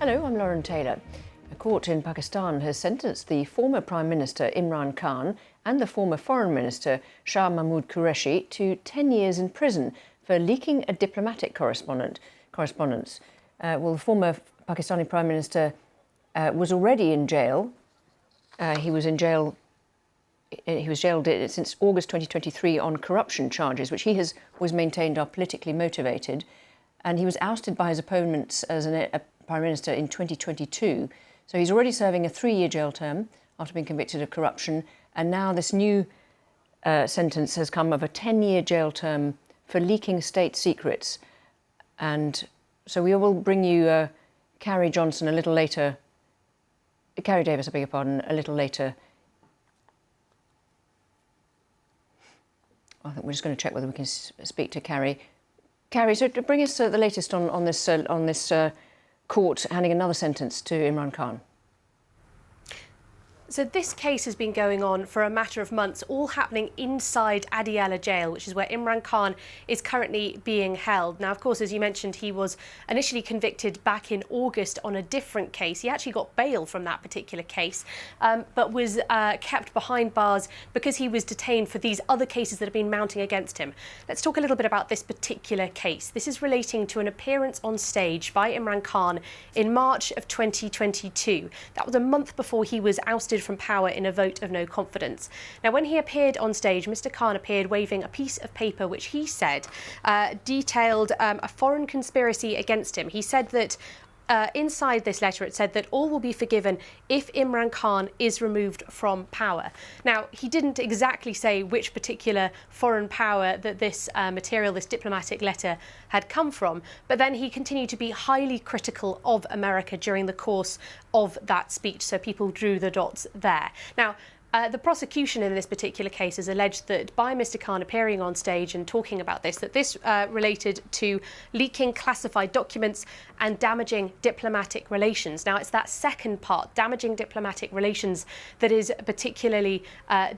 Hello, I'm Lauren Taylor. A court in Pakistan has sentenced the former Prime Minister Imran Khan and the former Foreign Minister Shah Mahmood Qureshi to 10 years in prison for leaking a diplomatic correspondence. The former Pakistani Prime Minister was already in jail. He was jailed since August 2023 on corruption charges, which was maintained are politically motivated. And he was ousted by his opponents as a Prime Minister in 2022. So he's already serving a 3-year jail term after being convicted of corruption. And now this new sentence has come of a 10-year jail term for leaking state secrets. And so we will bring you Carrie Johnson a little later. Carrie Davis, I beg your pardon, a little later. I think we're just going to check whether we can speak to Carrie. Carrie, so to bring us the latest on this court handing another sentence to Imran Khan. So this case has been going on for a matter of months, all happening inside Adiala jail, which is where Imran Khan is currently being held. Now, of course, as you mentioned, he was initially convicted back in August on a different case. He actually got bail from that particular case, but was kept behind bars because he was detained for these other cases that have been mounting against him. Let's talk a little bit about this particular case. This is relating to an appearance on stage by Imran Khan in March of 2022. That was a month before he was ousted from power in a vote of no confidence. Now, when he appeared on stage, Mr. Khan appeared waving a piece of paper which he said detailed a foreign conspiracy against him. He said that inside this letter, it said that all will be forgiven if Imran Khan is removed from power. Now, he didn't exactly say which particular foreign power that this material, this diplomatic letter, had come from, but then he continued to be highly critical of America during the course of that speech, so people drew the dots there. Now, the prosecution in this particular case has alleged that by Mr. Khan appearing on stage and talking about this, that this related to leaking classified documents and damaging diplomatic relations. Now, it's that second part, damaging diplomatic relations, that is particularly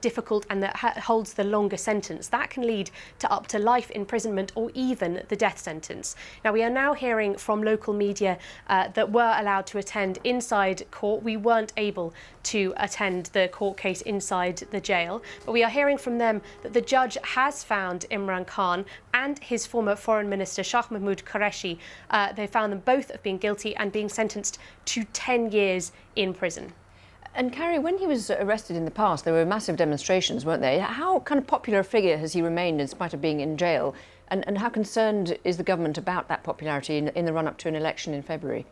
difficult and that holds the longer sentence. That can lead to up to life imprisonment or even the death sentence. Now, we are now hearing from local media that were allowed to attend inside court. We weren't able to attend the court case inside the jail, but we are hearing from them that the judge has found Imran Khan and his former foreign minister Shah Mahmood Qureshi. They found them both of being guilty and being sentenced to 10 years in prison. And Carrie, when he was arrested in the past, there were massive demonstrations, weren't there? How kind of popular a figure has he remained in spite of being in jail? And how concerned is the government about that popularity in the run-up to an election in February?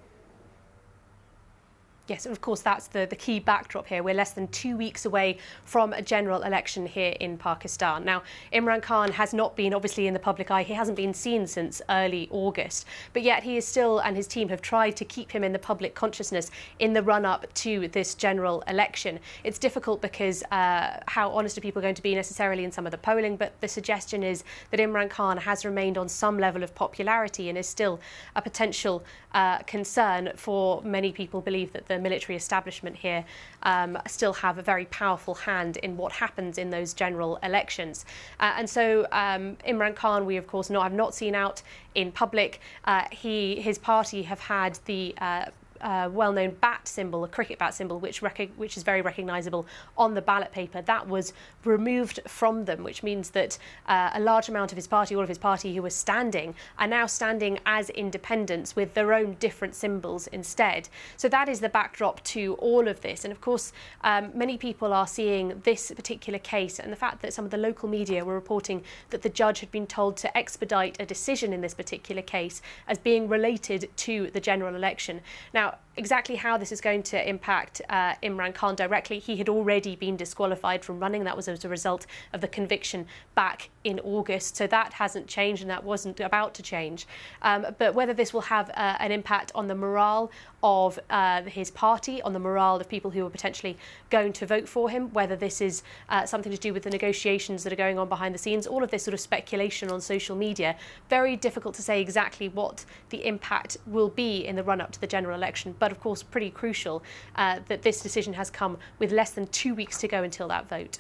Yes, of course, that's the key backdrop here. We're less than 2 weeks away from a general election here in Pakistan. Now, Imran Khan has not been obviously in the public eye. He hasn't been seen since early August, but yet he is still, and his team have tried to keep him in the public consciousness in the run-up to this general election. It's difficult because how honest are people going to be necessarily in some of the polling, but the suggestion is that Imran Khan has remained on some level of popularity and is still a potential concern for many people believe that the military establishment here still have a very powerful hand in what happens in those general elections. And so Imran Khan, we of course have not seen out in public. His party have had the well-known bat symbol, a cricket bat symbol, which is very recognisable on the ballot paper. That was removed from them, which means that a large amount of his party, all of his party who were standing, are now standing as independents with their own different symbols instead. So that is the backdrop to all of this. And of course, many people are seeing this particular case and the fact that some of the local media were reporting that the judge had been told to expedite a decision in this particular case as being related to the general election. Now, exactly how this is going to impact Imran Khan directly, he had already been disqualified from running. That was as a result of the conviction back in August. So that hasn't changed and that wasn't about to change. But whether this will have an impact on the morale of his party, on the morale of people who are potentially going to vote for him, whether this is something to do with the negotiations that are going on behind the scenes, all of this sort of speculation on social media, very difficult to say exactly what the impact will be in the run-up to the general election. But of course, pretty crucial that this decision has come with less than 2 weeks to go until that vote.